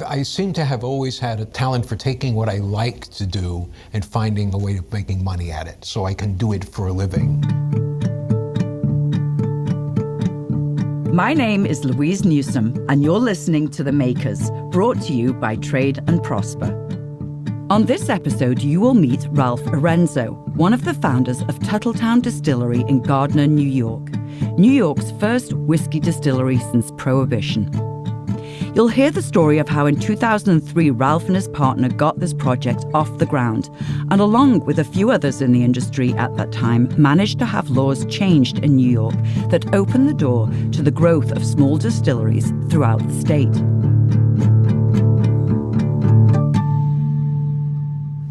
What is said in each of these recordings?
I seem to have always had a talent for taking what I like to do and finding a way of making money at it so I can do it for a living. My name is Louise Newsome, and you're listening to The Makers, brought to you by Trade and Prosper. On this episode, you will meet Ralph Arenzo, one of the founders of Tuttletown Distillery in Gardner, New York, New York's first whiskey distillery since Prohibition. You'll hear the story of how in 2003 Ralph and his partner got this project off the ground, and along with a few others in the industry at that time, managed to have laws changed in New York that opened the door to the growth of small distilleries throughout the state.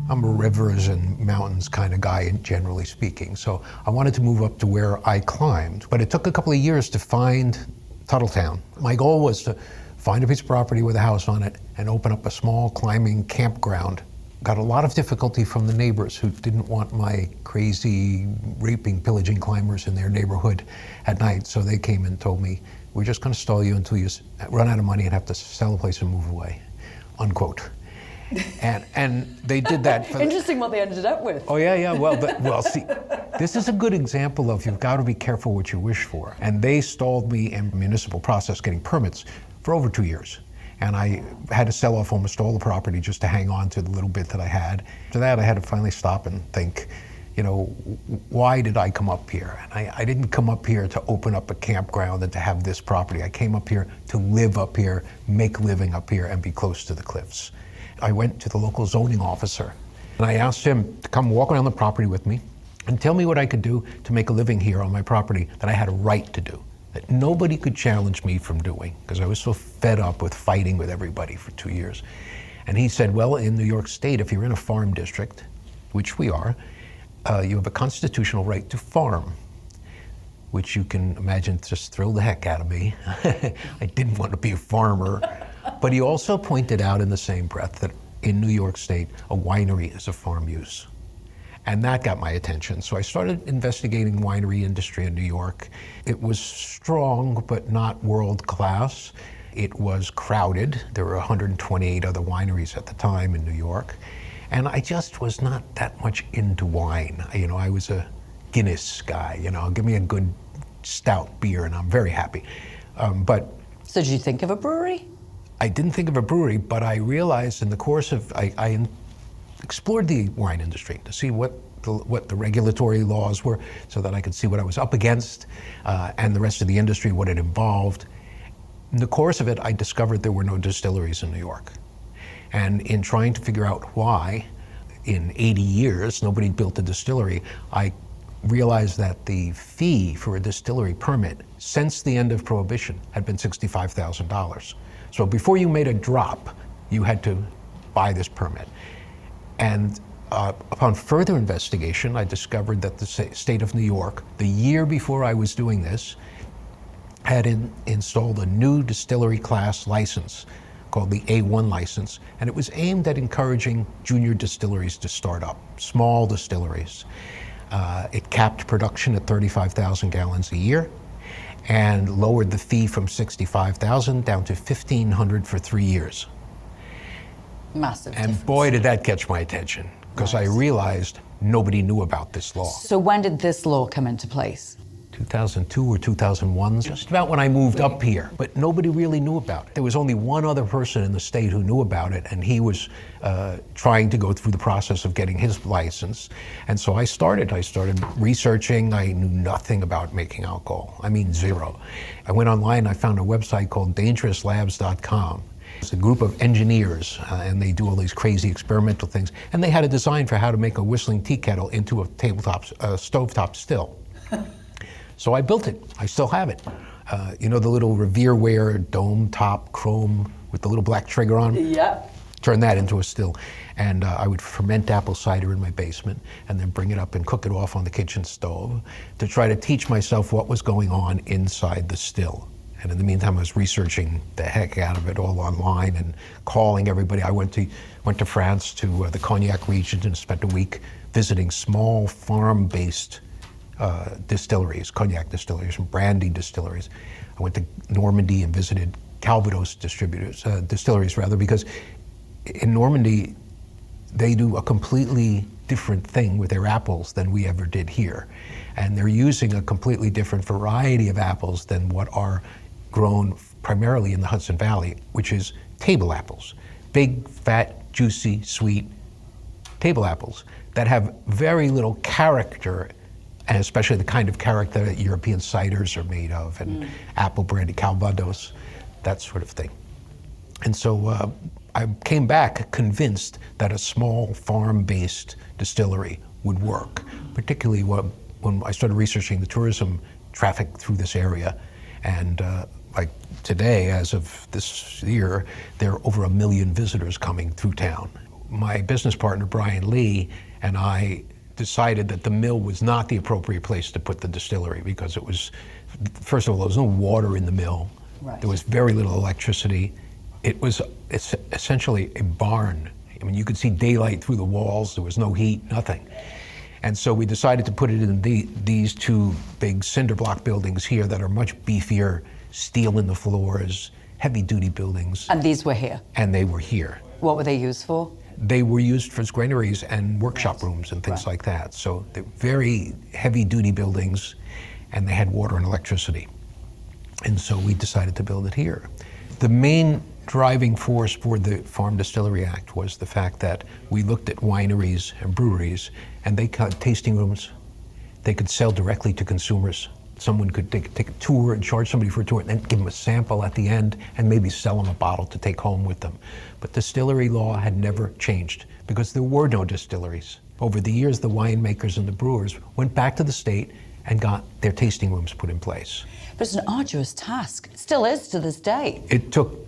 I'm a rivers and mountains kind of guy, generally speaking, so I wanted to move up to where I climbed, but it took a couple of years to find Tuttletown. My goal was to find a piece of property with a house on it and open up a small climbing campground. Got a lot of difficulty from the neighbors who didn't want my crazy raping, pillaging climbers in their neighborhood at night. So they came and told me, we're just going to stall you until you run out of money and have to sell the place and move away, unquote. And they did that. Interesting what they ended up with. Oh yeah. Well, see, this is a good example of you've got to be careful what you wish for. And they stalled me in the municipal process getting permits for over 2 years. And I had to sell off almost all the property just to hang on to the little bit that I had. After that, I had to finally stop and think, why did I come up here? And I didn't come up here to open up a campground and to have this property. I came up here to live up here, make a living up here, and be close to the cliffs. I went to the local zoning officer and I asked him to come walk around the property with me and tell me what I could do to make a living here on my property that I had a right to do, that nobody could challenge me from doing, because I was so fed up with fighting with everybody for 2 years. And he said, well, in New York State, if you're in a farm district, which we are, you have a constitutional right to farm, which you can imagine just thrilled the heck out of me. I didn't want to be a farmer. But he also pointed out in the same breath that in New York State, a winery is a farm use. And that got my attention. So I started investigating winery industry in New York. It was strong, but not world class. It was crowded. There were 128 other wineries at the time in New York. And I just was not that much into wine. I was a Guinness guy, give me a good stout beer and I'm very happy. So did you think of a brewery? I didn't think of a brewery, but I realized in the course of, I explored the wine industry to see what the regulatory laws were so that I could see what I was up against and the rest of the industry, what it involved. In the course of it, I discovered there were no distilleries in New York. And in trying to figure out why, in 80 years, nobody built a distillery, I realized that the fee for a distillery permit since the end of Prohibition had been $65,000. So before you made a drop, you had to buy this permit. And upon further investigation, I discovered that the state of New York, the year before I was doing this, had installed a new distillery class license called the A1 license, and it was aimed at encouraging junior distilleries to start up, small distilleries. It capped production at 35,000 gallons a year, and lowered the fee from $65,000 down to $1,500 for 3 years. Massive And difference. boy, did that catch my attention, because I realized nobody knew about this law. So when did this law come into place? 2002 or 2001, just about when I moved up here, but nobody really knew about it. There was only one other person in the state who knew about it, and he was trying to go through the process of getting his license. And so I started researching. I knew nothing about making alcohol. I mean, zero. I went online, I found a website called dangerouslabs.com. It's a group of engineers, and they do all these crazy experimental things. And they had a design for how to make a whistling tea kettle into a stovetop still. So I built it. I still have it. The little Revereware dome top chrome with the little black trigger on? Yeah. Turn that into a still. And I would ferment apple cider in my basement and then bring it up and cook it off on the kitchen stove to try to teach myself what was going on inside the still. And in the meantime, I was researching the heck out of it all online and calling everybody. I went to France to the Cognac region and spent a week visiting small farm-based distilleries, cognac distilleries and brandy distilleries. I went to Normandy and visited Calvados distilleries rather, because in Normandy, they do a completely different thing with their apples than we ever did here. And they're using a completely different variety of apples than what are grown primarily in the Hudson Valley, which is table apples. Big, fat, juicy, sweet table apples that have very little character, and especially the kind of character that European ciders are made of, and apple brandy, Calvados, that sort of thing. And so I came back convinced that a small farm-based distillery would work, particularly when I started researching the tourism traffic through this area. And like today, as of this year, there are over 1 million visitors coming through town. My business partner, Brian Lee, and I decided that the mill was not the appropriate place to put the distillery because it was, first of all, there was no water in the mill. Right. There was very little electricity. It's essentially a barn. I mean, you could see daylight through the walls. There was no heat, nothing. And so we decided to put it in these two big cinder block buildings here that are much beefier, steel in the floors, heavy-duty buildings. And these were here. And they were here. What were they used for? They were used for granaries and workshop rooms and things like that. So they're very heavy-duty buildings, and they had water and electricity. And so we decided to build it here. The main driving force for the Farm Distillery Act was the fact that we looked at wineries and breweries, and they had tasting rooms. They could sell directly to consumers. Someone could take a tour and charge somebody for a tour and then give them a sample at the end and maybe sell them a bottle to take home with them. But distillery law had never changed because there were no distilleries. Over the years, the winemakers and the brewers went back to the state and got their tasting rooms put in place. But it's an arduous task. It still is to this day. It took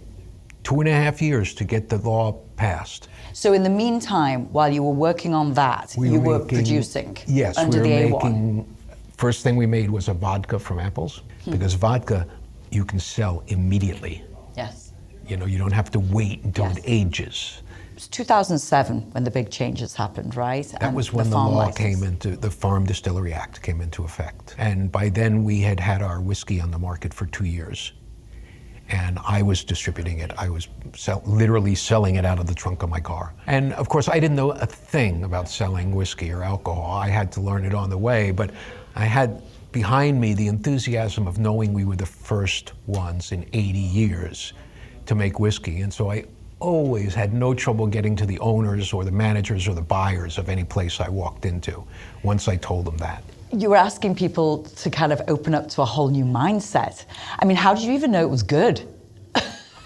2.5 years to get the law passed. So in the meantime, while you were working on that, you were producing yes, under we were the A1. making, first thing we made was a vodka from apples, because vodka you can sell immediately. Yes. You know, you don't have to wait until it ages. It was 2007 when the big changes happened, right? That was when the law came into, the Farm Distillery Act came into effect. And by then we had had our whiskey on the market for 2 years. And I was distributing it. I was literally selling it out of the trunk of my car. And of course, I didn't know a thing about selling whiskey or alcohol. I had to learn it on the way, but I had behind me the enthusiasm of knowing we were the first ones in 80 years to make whiskey. And so I always had no trouble getting to the owners or the managers or the buyers of any place I walked into once I told them that. You were asking people to kind of open up to a whole new mindset. I mean, how did you even know it was good?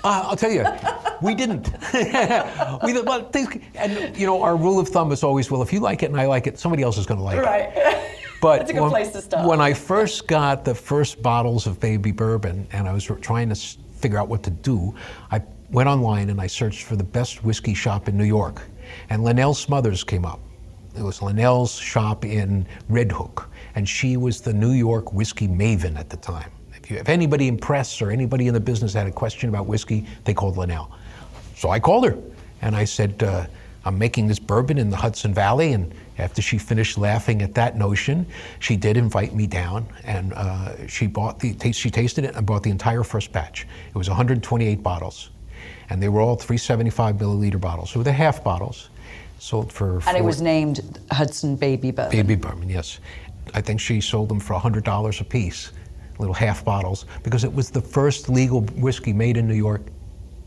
I'll tell you, we didn't. And you know, our rule of thumb is always, well, if you like it and I like it, somebody else is going to like it. Right. But That's a good place to start. When I first got the first bottles of baby bourbon and I was trying to figure out what to do, I went online and I searched for the best whiskey shop in New York. And Linnell Smothers came up. It was Linnell's shop in Red Hook. And she was the New York whiskey maven at the time. If anybody in press or anybody in the business had a question about whiskey, they called Linnell. So I called her and I said, I'm making this bourbon in the Hudson Valley. And after she finished laughing at that notion, she did invite me down and she tasted it and bought the entire first batch. It was 128 bottles. And they were all 375 milliliter bottles. So they're half bottles. Sold for And it was named Hudson Baby Bourbon. Baby Bourbon, yes. I think she sold them for $100 a piece, little half bottles, because it was the first legal whiskey made in New York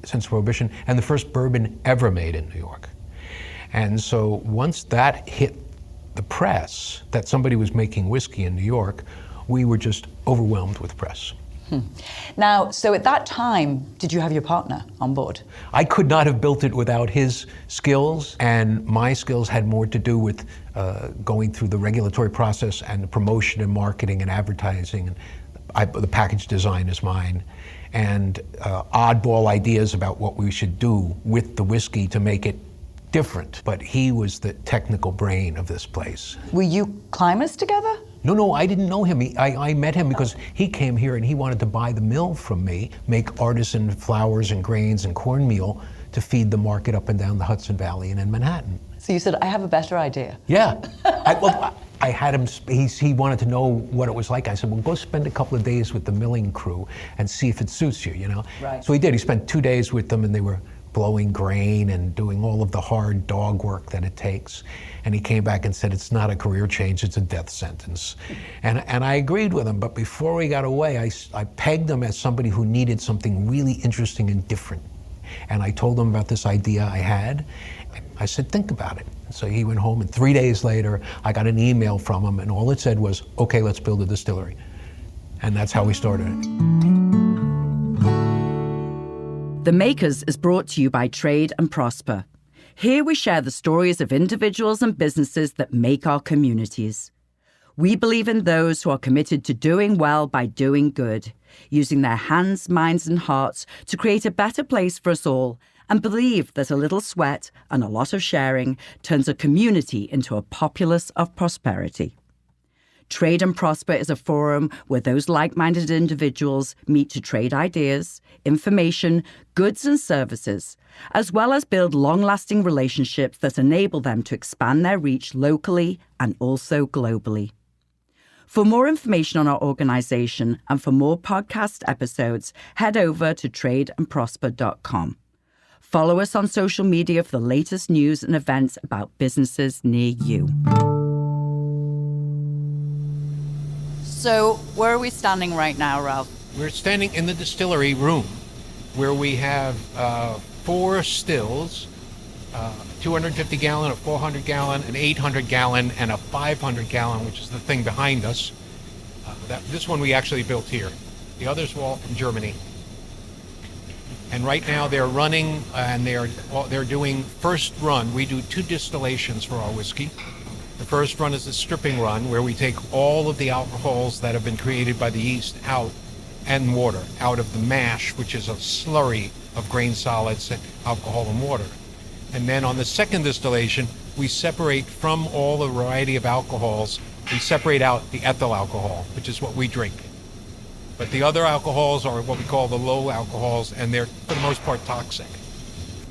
since Prohibition, and the first bourbon ever made in New York. And so once that hit the press, that somebody was making whiskey in New York, we were just overwhelmed with press. Now, so at that time, did you have your partner on board? I could not have built it without his skills, and my skills had more to do with going through the regulatory process and the promotion and marketing and advertising. And the package design is mine, and oddball ideas about what we should do with the whiskey to make it different. But he was the technical brain of this place. Were you climbers together? No, I didn't know him. I met him because he came here and he wanted to buy the mill from me, make artisan flours and grains and cornmeal to feed the market up and down the Hudson Valley and in Manhattan. So you said, I have a better idea. Yeah. I I had him, he wanted to know what it was like. I said, well, go spend a couple of days with the milling crew and see if it suits you, you know? Right. So he did. He spent 2 days with them, and they were blowing grain and doing all of the hard dog work that it takes. And he came back and said, it's not a career change, it's a death sentence. And I agreed with him, but before we got away, I pegged him as somebody who needed something really interesting and different. And I told him about this idea I had. I said, think about it. So he went home, and 3 days later, I got an email from him, and all it said was, okay, let's build a distillery. And that's how we started it. The Makers is brought to you by Trade and Prosper. Here we share the stories of individuals and businesses that make our communities. We believe in those who are committed to doing well by doing good, using their hands, minds, and hearts to create a better place for us all, and believe that a little sweat and a lot of sharing turns a community into a populace of prosperity. Trade and Prosper is a forum where those like-minded individuals meet to trade ideas, information, goods and services, as well as build long-lasting relationships that enable them to expand their reach locally and also globally. For more information on our organization and for more podcast episodes, head over to tradeandprosper.com. Follow us on social media for the latest news and events about businesses near you. So, where are we standing right now, Ralph? We're standing in the distillery room where we have 4 stills, 250 gallon, a 400 gallon, an 800 gallon, and a 500 gallon, which is the thing behind us. This one we actually built here. The others were all from Germany. And right now they're running, and they're doing first run. We do 2 distillations for our whiskey. The first run is the stripping run, where we take all of the alcohols that have been created by the yeast out, and water out of the mash, which is a slurry of grain solids, alcohol, and water. And then on the second distillation, we separate from all the variety of alcohols, we separate out the ethyl alcohol, which is what we drink. But the other alcohols are what we call the low alcohols, and they're, for the most part, toxic.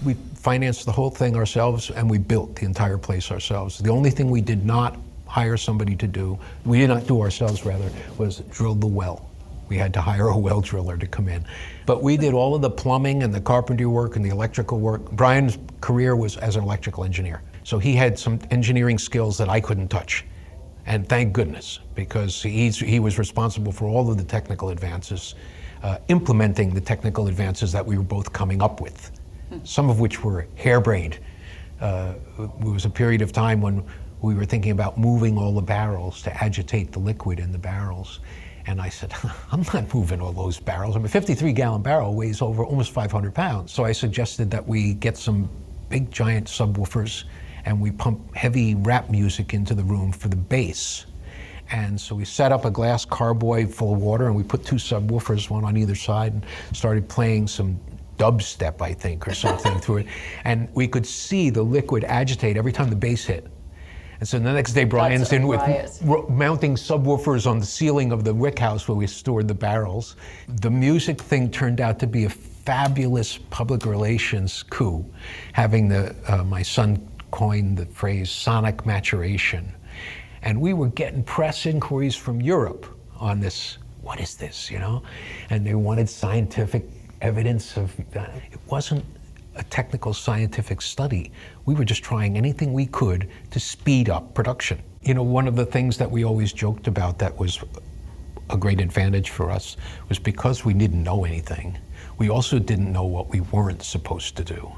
We financed the whole thing ourselves, and we built the entire place ourselves. The only thing we did not hire somebody to do, we did not do ourselves rather, was drill the well. We had to hire a well driller to come in. But we did all of the plumbing and the carpentry work and the electrical work. Brian's career was as an electrical engineer. So he had some engineering skills that I couldn't touch. And thank goodness, because he was responsible for all of the technical advances, implementing the technical advances that we were both coming up with, some of which were harebrained. There was a period of time when we were thinking about moving all the barrels to agitate the liquid in the barrels. And I said, I'm not moving all those barrels. I mean, a 53-gallon barrel weighs over almost 500 pounds. So I suggested that we get some big, giant subwoofers, and we pump heavy rap music into the room for the bass. And so we set up a glass carboy full of water, and we put 2 subwoofers, one on either side, and started playing some dubstep, I think, or something through it. And we could see the liquid agitate every time the bass hit. And so the next day, Brian's in with mounting subwoofers on the ceiling of the rick house where we stored the barrels. The music thing turned out to be a fabulous public relations coup, having my son coined the phrase sonic maturation. And we were getting press inquiries from Europe on this, what is this, you know? And they wanted scientific evidence of that. It wasn't a technical scientific study. We were just trying anything we could to speed up production. You know, one of the things that we always joked about that was a great advantage for us was because we didn't know anything, we also didn't know what we weren't supposed to do.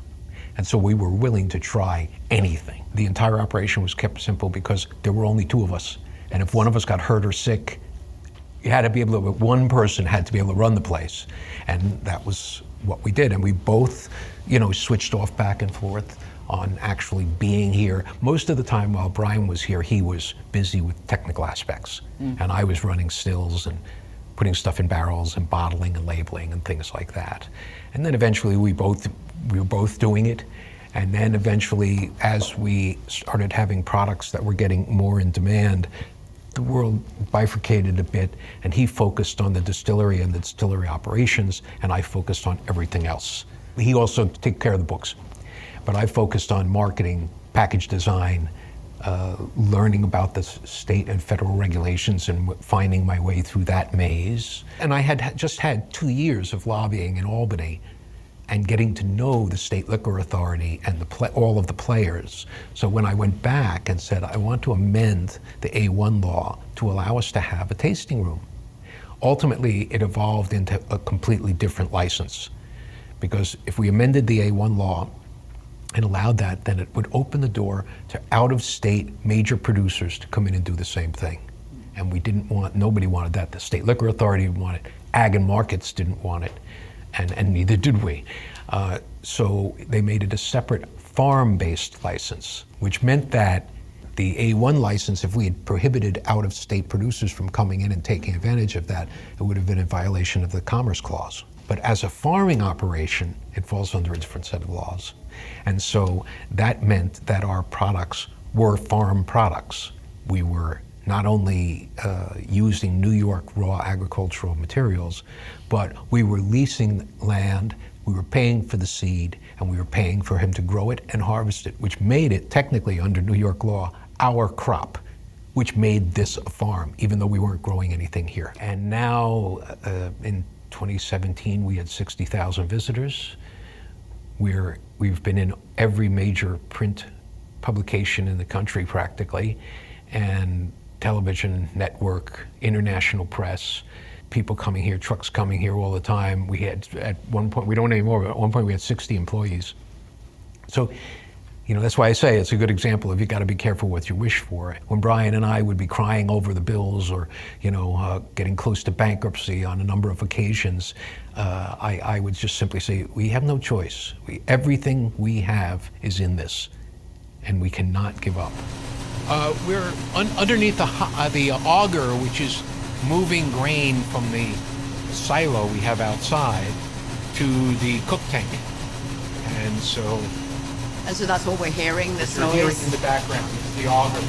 And so we were willing to try anything. The entire operation was kept simple because there were only 2 of us. And if one of us got hurt or sick, you had to be able to, one person had to be able to run the place. And that was what we did. And we both, you know, switched off back and forth on actually being here. Most of the time while Brian was here, he was busy with technical aspects. And I was running stills and putting stuff in barrels and bottling and labeling and things like that. And then eventually we were both doing it. And then eventually, as we started having products that were getting more in demand, the world bifurcated a bit, and he focused on the distillery and the distillery operations, and I focused on everything else. He also took care of the books, but I focused on marketing, package design, learning about the state and federal regulations and finding my way through that maze. And I had just had 2 years of lobbying in Albany and getting to know the state liquor authority and all of the players. So when I went back and said, I want to amend the A1 law to allow us to have a tasting room, ultimately it evolved into a completely different license. Because if we amended the A1 law and allowed that, then it would open the door to out-of-state major producers to come in and do the same thing. And nobody wanted that. The state liquor authority didn't want it. Ag and markets didn't want it. And neither did we. So they made it a separate farm-based license, which meant that the A1 license, if we had prohibited out-of-state producers from coming in and taking advantage of that, it would have been in violation of the Commerce Clause. But as a farming operation, it falls under a different set of laws. And so that meant that our products were farm products. We were not only using New York raw agricultural materials, but we were leasing land, we were paying for the seed, and we were paying for him to grow it and harvest it, which made it, technically under New York law, our crop, which made this a farm, even though we weren't growing anything here. And now, in 2017, we had 60,000 visitors. We've been in every major print publication in the country practically, and television network, international press, people coming here, trucks coming here all the time. We had, at one point, we don't anymore, but at one point we had 60 employees. So, that's why I say it's a good example of you got to be careful what you wish for. When Brian and I would be crying over the bills or, getting close to bankruptcy on a number of occasions, I would just simply say, we have no choice. Everything we have is in this, and we cannot give up. We're underneath the auger, which is moving grain from the silo we have outside to the cook tank. And so that's what we're hearing, this noise? You're hearing in the background, it's the auger.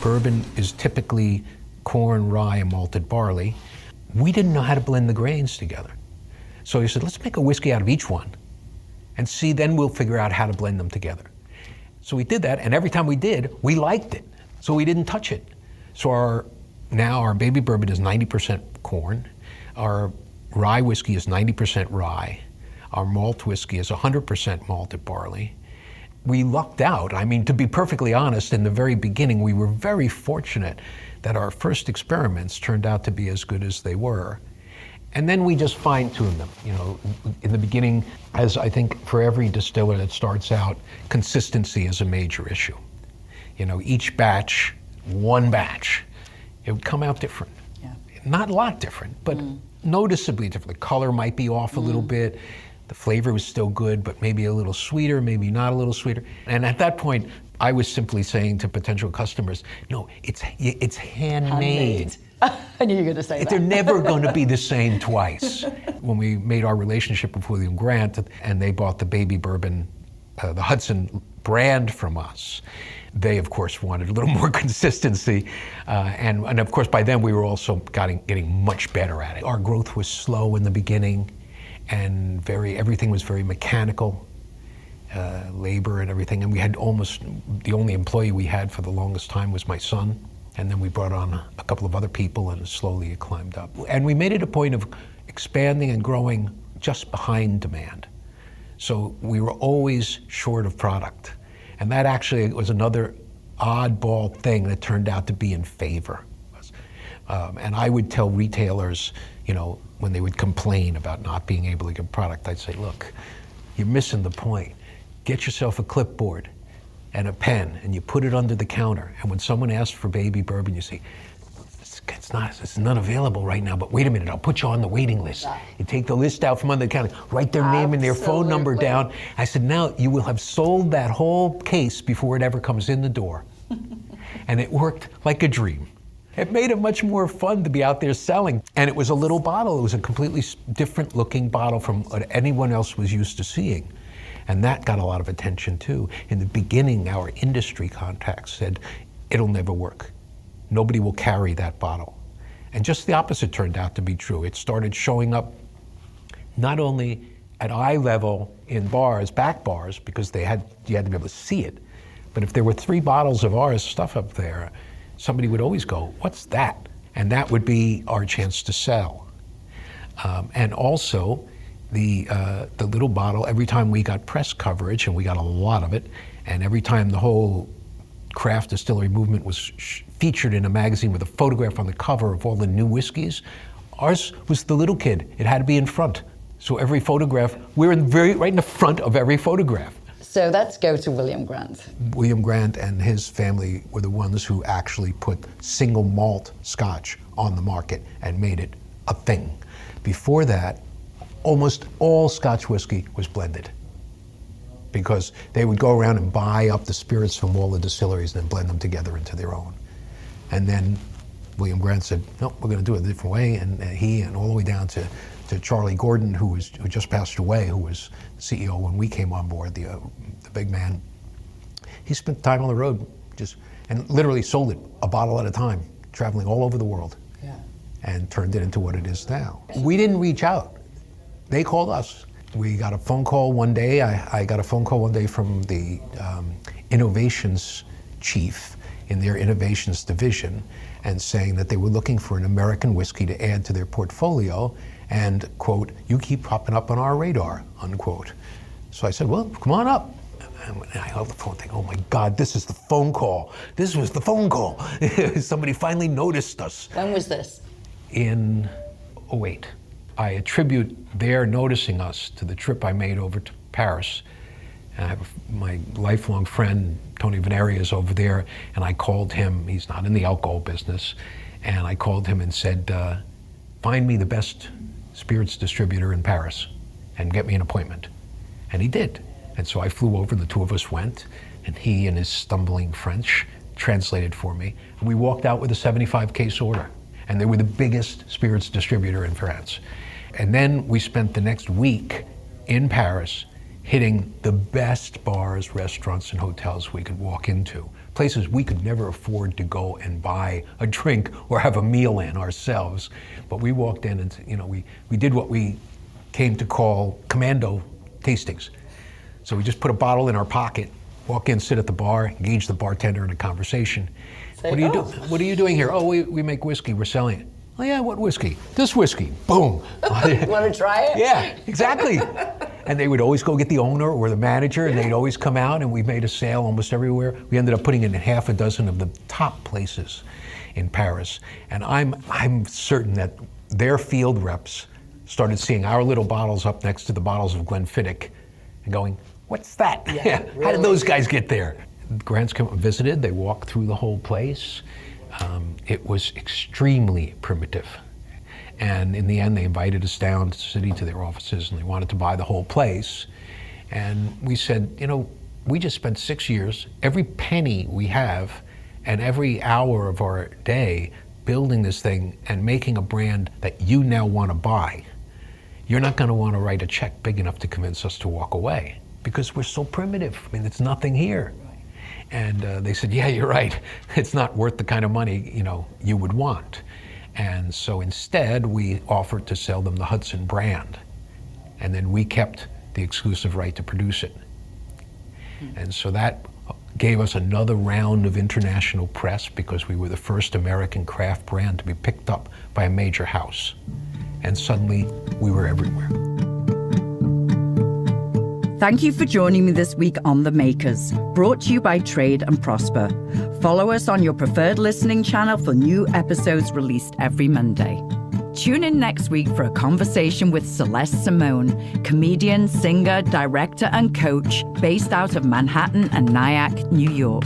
Bourbon is typically corn, rye, and malted barley. We didn't know how to blend the grains together. So he said, let's make a whiskey out of each one and see, then we'll figure out how to blend them together. So we did that, and every time we did, we liked it. So we didn't touch it. So our baby bourbon is 90% corn. Our rye whiskey is 90% rye. Our malt whiskey is 100% malted barley. We lucked out. I mean, to be perfectly honest, in the very beginning, we were very fortunate that our first experiments turned out to be as good as they were. And then we just fine-tuned them. In the beginning, as I think for every distiller that starts out, consistency is a major issue. Each batch, one batch, it would come out different. Yeah. Not a lot different, but noticeably different. The color might be off a little bit. The flavor was still good, but maybe a little sweeter, maybe not a little sweeter. And at that point, I was simply saying to potential customers, no, it's handmade. I knew you were going to say that. They're never going to be the same twice. When we made our relationship with William Grant and they bought the baby bourbon, the Hudson brand from us, they of course wanted a little more consistency. And of course by then we were also getting much better at it. Our growth was slow in the beginning and everything was very mechanical, labor and everything. And we had almost, the only employee we had for the longest time was my son. And then we brought on a couple of other people and slowly it climbed up. And we made it a point of expanding and growing just behind demand. So we were always short of product. And that actually was another oddball thing that turned out to be in favor. And I would tell retailers, when they would complain about not being able to get product, I'd say, look, you're missing the point. Get yourself a clipboard and a pen, and you put it under the counter. And when someone asks for baby bourbon, you say, it's not available right now, but wait a minute, I'll put you on the waiting list. You take the list out from under the counter, write their name and their phone number down. I said, now you will have sold that whole case before it ever comes in the door. And it worked like a dream. It made it much more fun to be out there selling. And it was a little bottle. It was a completely different looking bottle from what anyone else was used to seeing. And that got a lot of attention too. In the beginning, our industry contacts said, it'll never work. Nobody will carry that bottle. And just the opposite turned out to be true. It started showing up not only at eye level in bars, back bars, because you had to be able to see it. But if there were 3 bottles of our stuff up there, somebody would always go, "What's that?" And that would be our chance to sell. And also, the little bottle, every time we got press coverage, and we got a lot of it, and every time the whole craft distillery movement was featured in a magazine with a photograph on the cover of all the new whiskeys, ours was the little kid. It had to be in front. So every photograph, we're right in the front of every photograph. So let's go to William Grant. William Grant and his family were the ones who actually put single malt Scotch on the market and made it a thing. Before that, almost all Scotch whiskey was blended, because they would go around and buy up the spirits from all the distilleries and then blend them together into their own. And then William Grant said, "No, we're going to do it a different way." And he, and all the way down to Charlie Gordon, who just passed away, who was CEO when we came on board, the big man. He spent time on the road, and literally sold it a bottle at a time, traveling all over the world, and turned it into what it is now. We didn't reach out. They called us. We got a phone call one day. I got a phone call one day from the innovations chief in their innovations division, and saying that they were looking for an American whiskey to add to their portfolio, and, quote, "You keep popping up on our radar," unquote. So I said, "Well, come on up." And I held the phone thinking, "Oh my God, this is the phone call. This was the phone call." Somebody finally noticed us. When was this? In 2008. I attribute their noticing us to the trip I made over to Paris. And I have my lifelong friend, Tony Veneri, is over there, and I called him. He's not in the alcohol business. And I called him and said, "Find me the best spirits distributor in Paris and get me an appointment." And he did. And so I flew over, the two of us went, and he, in his stumbling French, translated for me. And we walked out with a 75-case order. And they were the biggest spirits distributor in France. And then we spent the next week in Paris hitting the best bars, restaurants, and hotels we could walk into. Places we could never afford to go and buy a drink or have a meal in ourselves. But we walked in and we did what we came to call commando tastings. So we just put a bottle in our pocket, walk in, sit at the bar, engage the bartender in a conversation. What are you doing here? "Oh, we make whiskey, we're selling it." "Oh yeah, what whiskey?" "This whiskey." Boom. Want to try it? Yeah, exactly. And they would always go get the owner or the manager, and they'd always come out, and we made a sale almost everywhere. We ended up putting it in half a dozen of the top places in Paris. And I'm certain that their field reps started seeing our little bottles up next to the bottles of Glenfiddich and going, "What's that? Yeah, really? How did those guys get there?" Grants came and visited. They walked through the whole place. It was extremely primitive. And in the end, they invited us down to the city to their offices, and they wanted to buy the whole place. And we said, we just spent 6 years, every penny we have and every hour of our day building this thing and making a brand that you now want to buy. You're not going to want to write a check big enough to convince us to walk away, because we're so primitive. I mean, it's nothing here. And they said, "Yeah, you're right. It's not worth the kind of money you would want." And so instead, we offered to sell them the Hudson brand, and then we kept the exclusive right to produce it. And so that gave us another round of international press, because we were the first American craft brand to be picked up by a major house. And suddenly, we were everywhere. Thank you for joining me this week on The Makers, brought to you by Trade and Prosper. Follow us on your preferred listening channel for new episodes released every Monday. Tune in next week for a conversation with Celeste Simone, comedian, singer, director, and coach based out of Manhattan and Nyack, New York.